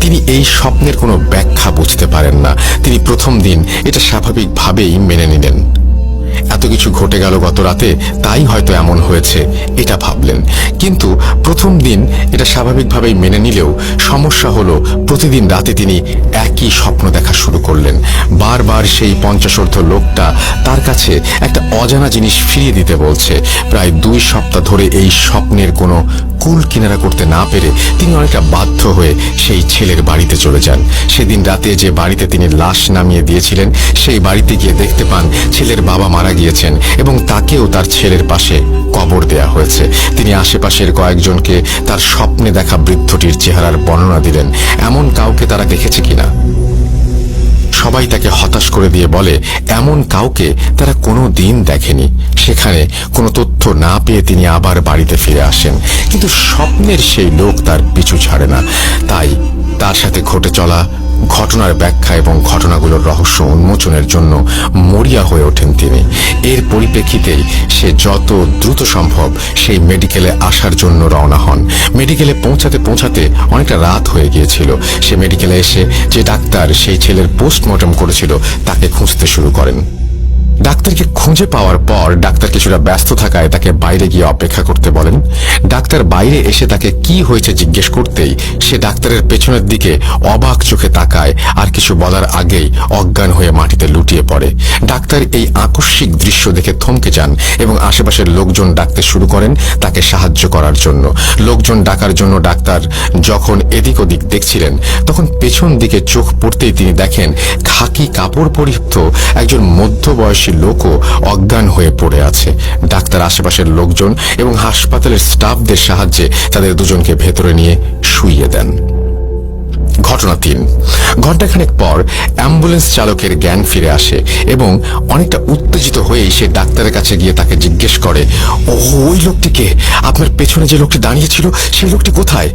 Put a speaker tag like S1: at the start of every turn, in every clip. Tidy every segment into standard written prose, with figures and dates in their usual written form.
S1: তিনি এই স্বপ্নের কোনো ব্যাখ্যা বুঝতে পারেন না। তিনি প্রথম দিন এটা স্বাভাবিকভাবেই মেনে নিলেন। এত কিছু ঘটে গেল গত রাতে, তাই হয়তো এমন হয়েছে এটা ভাবলেন। কিন্তু প্রথম দিন এটা স্বাভাবিকভাবেই মেনে নিলেও সমস্যা হলো প্রতিদিন রাতে তিনি একই স্বপ্ন দেখা শুরু করলেন। বারবার সেই 50 লোকটা তার কাছে একটা অজানা জিনিস ফিরিয়ে দিতে বলছে। প্রায় 2 সপ্তাহ ধরে এই স্বপ্নের কোনো কুল কিনারা করতে না পেরে তিনি অনেকটা বাধ্য হয়ে সেই ছেলের বাড়িতে চলে যান। সেদিন রাতে যে বাড়িতে তিনি লাশ নামিয়ে দিয়েছিলেন, সেই বাড়িতে গিয়ে দেখতে পান ছেলের বাবা মারা গিয়েছেন এবং তাকেও তার ছেলের পাশে কবর দেয়া হয়েছে। তিনি আশেপাশের কয়েকজনকে তার স্বপ্নে দেখা বৃদ্ধটির চেহারার বর্ণনা দিলেন, এমন কাউকে তারা দেখেছে কিনা। সবাই তাকে হতাশ করে দিয়ে বলে এমন কাউকে তারা কোনো দিন দেখেনি। সেখানে কোনো তথ্য না পেয়ে তিনি আবার বাড়িতে ফিরে আসেন, কিন্তু স্বপ্নের সেই লোক তার পিছু ছাড়ে না। তাই তার সাথে ঘটে চলা ঘটনার ব্যাখ্যা এবং ঘটনাগুলোর রহস্য উন্মোচনের জন্য মরিয়া হয়ে ওঠেন তিনি। এর পরিপ্রেক্ষিতেই সে যত দ্রুত সম্ভব সেই মেডিকেলে আসার জন্য রওনা হন। মেডিকেলে পৌঁছাতে পৌঁছাতে অনেকটা রাত হয়ে গিয়েছিল। সে মেডিকেলে এসে যে ডাক্তার সেই ছেলের পোস্টমর্টম করেছিল তাকে খুঁজতে শুরু করেন। ডাক্তারকে খুঁজে পাওয়ার পর ডাক্তার কিছুটা ব্যস্ত থাকায় তাকে বাইরে গিয়ে অপেক্ষা করতে বলেন। ডাক্তার বাইরে এসে তাকে কি হয়েছে জিজ্ঞেস করতেই সে ডাক্তারের পেছনের দিকে অবাক চোখে তাকায়, আর কিছু বলার আগেই অজ্ঞান হয়ে মাটিতে লুটিয়ে পড়ে। ডাক্তার এই আকস্মিক দৃশ্য দেখে থমকে যান এবং আশেপাশের লোকজন ডাকতে শুরু করেন তাকে সাহায্য করার জন্য। লোকজন ডাকার জন্য ডাক্তার যখন এদিক ওদিক দেখছিলেন, তখন পেছন দিকে চোখ পড়তেই তিনি দেখেন খাকি কাপড় পরিহিত একজন মধ্যবয়সী লোকও অজ্ঞান হয়ে পড়ে আছে। ডাক্তার আশেপাশের লোকজন এবং হাসপাতালের স্টাফদের সাহায্যে তাদের দুজনকে ভেতরে নিয়ে শুইয়ে দেন। ঘটনা 3। ঘণ্টাখানেক পর অ্যাম্বুলেন্স চালকের জ্ঞান ফিরে আসে এবং অনেকটা উত্তেজিত হয়েই সে ডাক্তারের কাছে গিয়ে তাকে জিজ্ঞেস করে, ওই লোকটিকে, আপনার পেছনে যে লোকটি দাঁড়িয়েছিল সেই লোকটি কোথায়?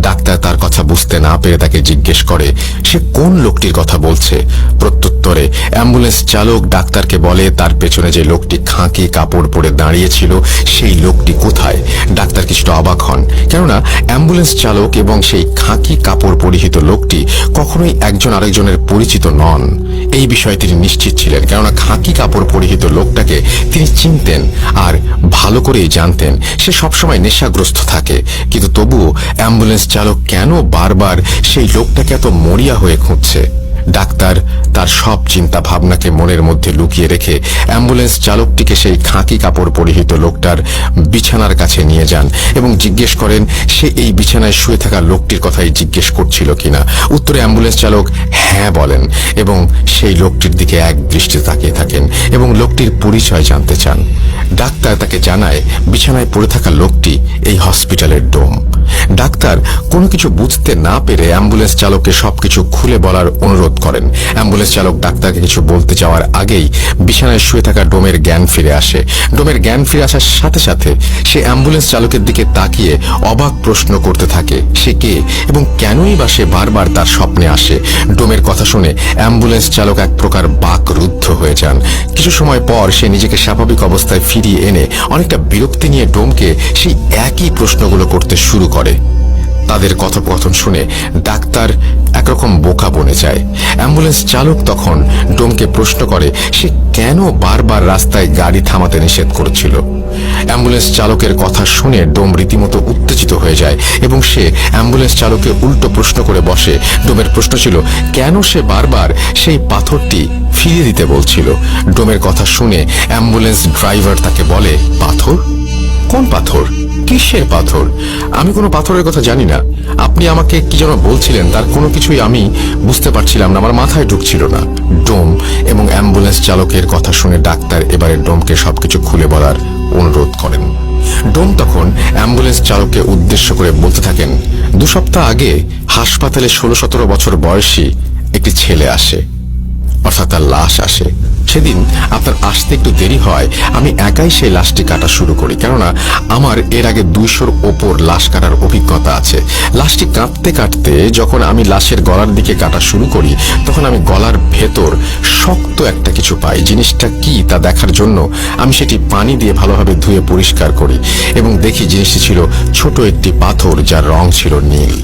S1: ডাক্তার তার কথা বুঝতে না পেরে তাকে জিজ্ঞেস করে সে কোন লোকটির কথা বলছে। প্রত্যুত্তরে অ্যাম্বুলেন্স চালক ডাক্তারকে বলে তার পেছনে যে লোকটি খাঁকি কাপড় পরে দাঁড়িয়েছিল সেই লোকটি কোথায়। ডাক্তার কিছুটা অবাক হন, কেননা অ্যাম্বুলেন্স চালক এবং সেই খাঁকি কাপড় পরিহিত লোকটি কখনোই একজন আরেকজনের পরিচিত নন। এই বিষয়ে তিনি নিশ্চিত ছিলেন, কেননা খাঁকি কাপড় পরিহিত লোকটাকে তিনি চিনতেন আর ভালো করেই জানতেন সে সবসময় নেশাগ্রস্ত থাকে। কিন্তু তবুও অ্যাম্বুলেন্স চালক কেন বারবার সেই লোকটাকে এত মরিয়া হয়ে খুঁজছে? ডাক্তার তার সব চিন্তা ভাবনাকে মনের মধ্যে লুকিয়ে রেখে অ্যাম্বুলেন্স চালকটিকে সেই খাঁকি কাপড় পরিহিত লোকটার বিছানার কাছে নিয়ে যান এবং জিজ্ঞেস করেন সে এই বিছানায় শুয়ে থাকা লোকটির কথাই জিজ্ঞেস করছিল কিনা। উত্তরে অ্যাম্বুলেন্স চালক হ্যাঁ বলেন এবং সেই লোকটির দিকে এক দৃষ্টিতে তাকিয়ে থাকেন এবং লোকটির পরিচয় জানতে চান। ডাক্তার তাকে জানায় বিছানায় পড়ে থাকা লোকটি এই হসপিটালের ডোম। ডাক্তার কোনো কিছু বুঝতে না পেরে অ্যাম্বুলেন্স চালককে সবকিছু খুলে বলার অনুরোধ করেন। অ্যাম্বুলেন্স চালক ডাক্তারকে কিছু বলতে যাওয়ার আগেই বিছানায় শুয়ে থাকা ডোমের জ্ঞান ফিরে আসে। ডোমের জ্ঞান ফিরে আসার সাথে সাথে সে অ্যাম্বুলেন্স চালকের দিকে তাকিয়ে অবাক প্রশ্ন করতে থাকে সে কে এবং কেনই বা সে বারবার তার স্বপ্নে আসে। ডোমের কথা শুনে অ্যাম্বুলেন্স চালক এক প্রকার বাকরুদ্ধ হয়ে যান। কিছু সময় পর সে নিজেকে স্বাভাবিক অবস্থায় ফিরিয়ে এনে অনেকটা বিরক্তি নিয়ে ডোমকে সেই একই প্রশ্নগুলো করতে শুরু করে। তাদের কথোপকথন শুনে ডাক্তার একরকম বোকা বনে যায়। অ্যাম্বুলেন্স চালক তখন ডোমকে প্রশ্ন করে সে কেন বারবার রাস্তায় গাড়ি থামাতে নিষেধ করছিল। অ্যাম্বুলেন্স চালকের কথা শুনে ডোম রীতিমতো উত্তেজিত হয়ে যায় এবং সে অ্যাম্বুলেন্স চালককে উল্টো প্রশ্ন করে বসে। ডোমের প্রশ্ন ছিল কেন সে বারবার সেই পাথরটি ফিরিয়ে দিতে বলছিল। ডোমের কথা শুনে অ্যাম্বুলেন্স ড্রাইভার তাকে বলে পাথর? কোন পাথর? কিসের পাথর? আমি কোনো পাথরের কথা জানি না। আপনি আমাকে কি যেন বলছিলেন, তার কোনো কিছুই আমি বুঝতে পারছিলাম না, আমার মাথায় ঢুকছিল না। ডোম এবং অ্যাম্বুলেন্স চালকের কথা শুনে ডাক্তার এবারে ডোমকে সবকিছু খুলে বলার অনুরোধ করেন। ডোম তখন অ্যাম্বুলেন্স চালককে উদ্দেশ্য করে বলতে থাকেন 2 সপ্তাহ আগে হাসপাতালে 16-17 বছর বয়সী একটি ছেলে আসে, অর্থাৎ তার লাশ আসে। সেদিন আপনার আসতে একটু দেরি হয়, আমি একাই সেই লাশটি কাটা শুরু করি, কেননা আমার এর আগে 200-র ওপর লাশ কাটার অভিজ্ঞতা আছে। লাশটি কাটতে কাটতে যখন আমি লাশের গলার দিকে কাটা শুরু করি, তখন আমি গলার ভেতর শক্ত একটা কিছু পাই। জিনিসটা কি তা দেখার জন্য আমি সেটি পানি দিয়ে ভালোভাবে ধুয়ে পরিষ্কার করি এবং দেখি জিনিসটি ছিল ছোট একটি পাথর, যার রং ছিল নীল।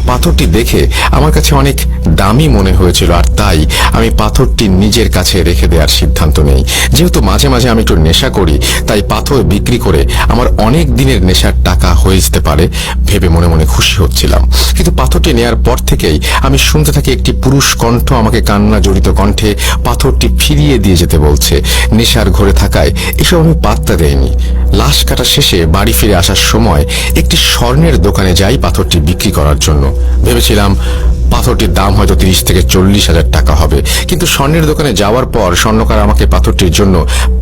S1: পাথরটি দেখে আমার কাছে অনেক দামি মনে হয়েছিল, আর তাই আমি পাথরটি নিজের কাছে রেখে দেওয়ার সিদ্ধান্ত নেই। যেহেতু মাঝে মাঝে আমি একটু নেশা করি, তাই পাথর বিক্রি করে আমার অনেক দিনের নেশার টাকা হয়ে যেতে পারে ভেবে মনে মনে খুশি হচ্ছিলাম। কিন্তু পাথরটি নেয়ার পর থেকেই আমি শুনতে থাকি একটি পুরুষ কণ্ঠ আমাকে কান্না জড়িত কণ্ঠে পাথরটি ফিরিয়ে দিয়ে যেতে বলছে। নেশার ঘরে থাকায় এসব আমি পাত্তা দেইনি। লাশ কাটা শেষে বাড়ি ফিরে আসার সময় একটি স্বর্ণের দোকানে যাই পাথরটি বিক্রি করার জন্য। ভেবেছিলাম পাথরটির দাম হয়তো 30 থেকে 40,000 টাকা হবে, কিন্তু স্বর্ণের দোকানে যাওয়ার পর স্বর্ণকার আমাকে পাথরটির জন্য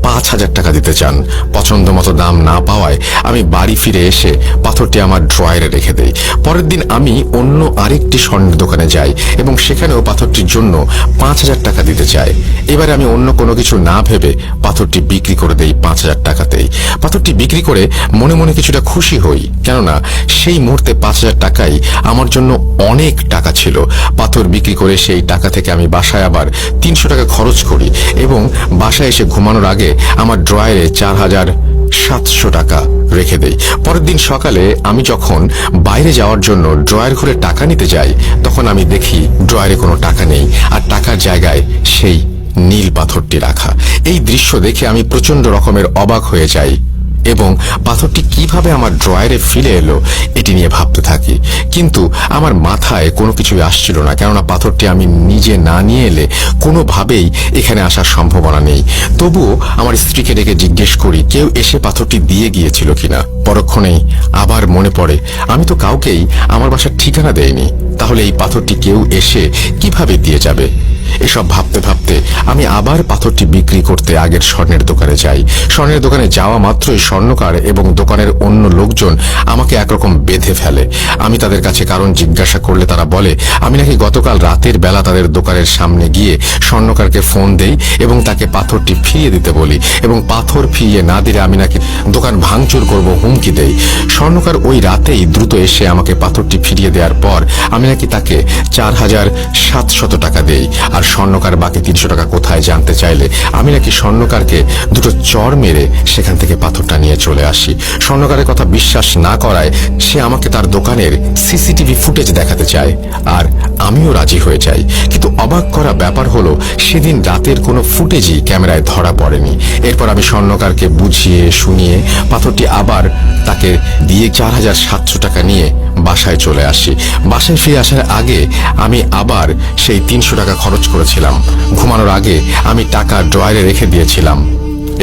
S1: 5,000 টাকা দিতে চান। পছন্দ মতো দাম না পাওয়ায় আমি বাড়ি ফিরে এসে পাথরটি আমার ড্রয়ারে রেখে দেই। পরের দিন আমি অন্য আরেকটি স্বর্ণের দোকানে যাই এবং সেখানেও পাথরটির জন্য 5,000 টাকা দিতে চাই। এবারে আমি অন্য কোনো কিছু না ভেবে পাথরটি বিক্রি করে দেই 5,000 টাকাতেই। পাথরটি বিক্রি করে মনে মনে কিছুটা খুশি হই, কেননা সেই মুহূর্তে 5,000 টাকাই আমার জন্য অনেক টাকা ছিল। পাথর বিক্রি করে সেই টাকা থেকে আমি বাসায় আবার 300 টাকা খরচ করি এবং বাসায় এসে ঘুমানোর আগে আমার ড্রয়ারে 4,700 টাকা রেখে দেই। পরের দিন সকালে আমি যখন বাইরে যাওয়ার জন্য ড্রয়ার খুলে টাকা নিতে যাই, তখন আমি দেখি ড্রয়ারে কোনো টাকা নেই, আর টাকার জায়গায় সেই নীল পাথরটি রাখা। এই দৃশ্য দেখে আমি প্রচন্ড রকমের অবাক হয়ে যাই এবং পাথরটি কিভাবে আমার ড্রয়ারে ফিরে এলো এটি নিয়ে ভাবতে থাকি। কিন্তু আমার মাথায় কোনো কিছুই আসছিল না, কেননা পাথরটি আমি নিজে না নিয়ে এলে কোনোভাবেই এখানে আসার সম্ভাবনা নেই। তবুও আমার স্ত্রীকে ডেকে জিজ্ঞেস করি কেউ এসে পাথরটি দিয়ে গিয়েছিল কিনা। পরক্ষণেই আবার মনে পড়ে আমি তো কাউকেই আমার বাসার ঠিকানা দেইনি, তাহলে এই পাথরটি কেউ এসে কিভাবে দিয়ে যাবে। এসব ভাবতে ভাবতে আমি আবার পাথরটি বিক্রি করতে আগের স্বর্ণের দোকানে যাই। স্বর্ণের দোকানে যাওয়া মাত্রই স্বর্ণকার এবং দোকানের অন্য লোকজন আমাকে একরকম বেঁধে ফেলে। আমি তাদের কাছে কারণ জিজ্ঞাসা করলে তারা বলে আমি নাকি গতকাল রাতের বেলা তাদের দোকানের সামনে গিয়ে স্বর্ণকারকে ফোন দেই এবং তাকে পাথরটি ফিরিয়ে দিতে বলি, এবং পাথর ফিরিয়ে না দিলে আমি নাকি দোকান ভাঙচুর করব হুমকি দেই। স্বর্ণকার ওই রাতেই দ্রুত এসে আমাকে পাথরটি ফিরিয়ে দেওয়ার পর আমি নাকি তাকে 4,700 টাকা দেই, আর স্বর্ণকার বাকি 300 টাকা কোথায় জানতে চাইলে আমি নাকি স্বর্ণকারকে দুটো চড় মেরে সেখান থেকে পাথরটা নিয়ে চলে আসি। স্বর্ণকারের কথা বিশ্বাস না করায় সে আমাকে তার দোকানের সিসিটিভি ফুটেজ দেখাতে চায়, আর আমিও রাজি হয়ে যাই। কিন্তু অবাক করা ব্যাপার হলো সেদিন রাতের কোনো ফুটেজই ক্যামেরায় ধরা পড়েনি। এরপর আমি স্বর্ণকারকে বুঝিয়ে শুনিয়ে পাথরটি আবার তাকে দিয়ে 4,700 টাকা নিয়ে বাসায় চলে আসি। বাসায় ফিরে আসার আগে আমি আবার সেই 300 টাকা খরচ করেছিলাম। ঘুমানোর আগে আমি টাকা ড্রয়ারে রেখে দিয়েছিলাম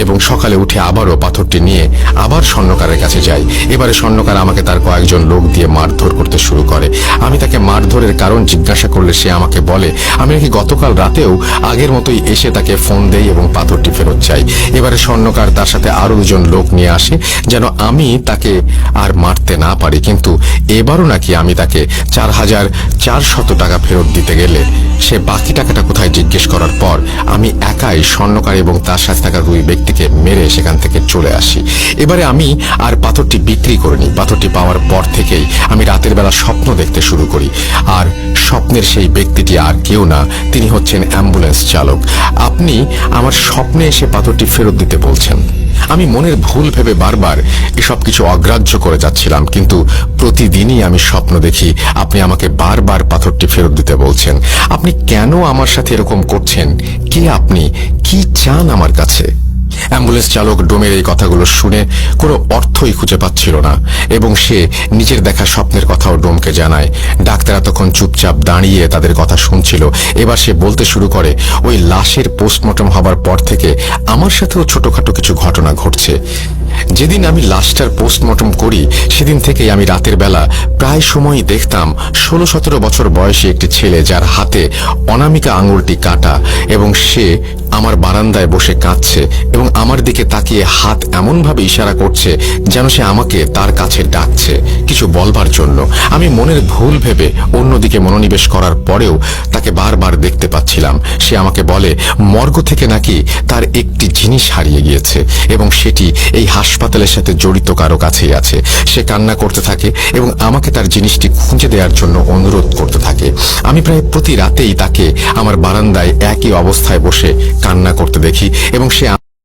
S1: এবং সকালে উঠে আবারও পাথরটি নিয়ে আবার স্বর্ণকারের কাছে যাই। এবারে স্বর্ণকার আমাকে তার কয়েকজন লোক দিয়ে মারধর করতে শুরু করে। আমি তাকে মারধরের কারণ জিজ্ঞাসা করলে সে আমাকে বলে আমি নাকি গতকাল রাতেও আগের মতোই এসে তাকে ফোন দেই এবং পাথরটি ফেরত চাই। এবারে স্বর্ণকার তার সাথে আরো 2জন লোক নিয়ে আসে যেন আমি তাকে আর মারতে না পারি, কিন্তু এবারও নাকি আমি তাকে 4,400 টাকা ফেরত দিতে গেলে সে বাকি টাকাটা কোথায় জিজ্ঞেস করার পর আমি একাই স্বর্ণকার এবং তার সাথে থাকা 2 ব্যক্তিকে মেরে সেখান থেকে চলে আসি। এবারে আমি আর পাথরটি বিক্রি করিনি। পাথরটি পাওয়ার পর থেকেই আমি রাতের বেলা স্বপ্ন দেখতে শুরু করি, আর স্বপ্নের সেই ব্যক্তিটি আর কেউ না, তিনি হচ্ছেন অ্যাম্বুলেন্স চালক। আপনি আমার স্বপ্নে এসে পাথরটি ফেরত দিতে বলছেন। আমি মনের ভুল ভেবে বারবার এসব কিছু অগ্রাহ্য করে যাচ্ছিলাম, কিন্তু প্রতিদিনই আমি স্বপ্ন দেখি আপনি আমাকে বারবার পাথরটি ফেরত দিতে বলছেন। আপনি কেন আমার সাথে এরকম করছেন? কে আপনি? কি চান আমার কাছে? অ্যাম্বুলেন্স চালক ডোমের এই কথাগুলো শুনে কোনো অর্থই খুঁজে পাচ্ছিল না এবং সে নিজের দেখা স্বপ্নের কথাও ডোমকে জানায়। ডাক্তার এতক্ষণ চুপচাপ দাঁড়িয়ে তাদের কথা শুনছিল। এবার সে বলতে শুরু করে ওই লাশের পোস্টমর্টম হবার পর থেকে আমার সাথেও ছোটখাটো কিছু ঘটনা ঘটছে। যেদিন আমি লাশটার পোস্টমর্টম করি সেদিন থেকেই আমি রাতের বেলা প্রায় সময়ই দেখতাম 16-17 বছর বয়সী একটি ছেলে, যার হাতে অনামিকা আঙুলটি কাটা, এবং সে আমার বারান্দায় বসে কাঁদছে এবং আমার দিকে তাকিয়ে হাত এমনভাবে ইশারা করছে যেন সে আমাকে তার কাছে ডাকছে কিছু বলবার জন্য। আমি মনের ভুল ভেবে অন্যদিকে মনোনিবেশ করার পরেও তাকে বারবার দেখতে পাচ্ছিলাম। সে আমাকে বলে মর্গ থেকে নাকি তার একটি জিনিস হারিয়ে গিয়েছে এবং সেটি এই হাসপাতালের সাথে জড়িত কারো কাছেই আছে। সে কান্না করতে থাকে এবং আমাকে তার জিনিসটি খুঁজে দেওয়ার জন্য অনুরোধ করতে থাকে। আমি প্রায় প্রতি রাতেই তাকে আমার বারান্দায় একই অবস্থায় বসে কান্না করতে দেখি এবং সে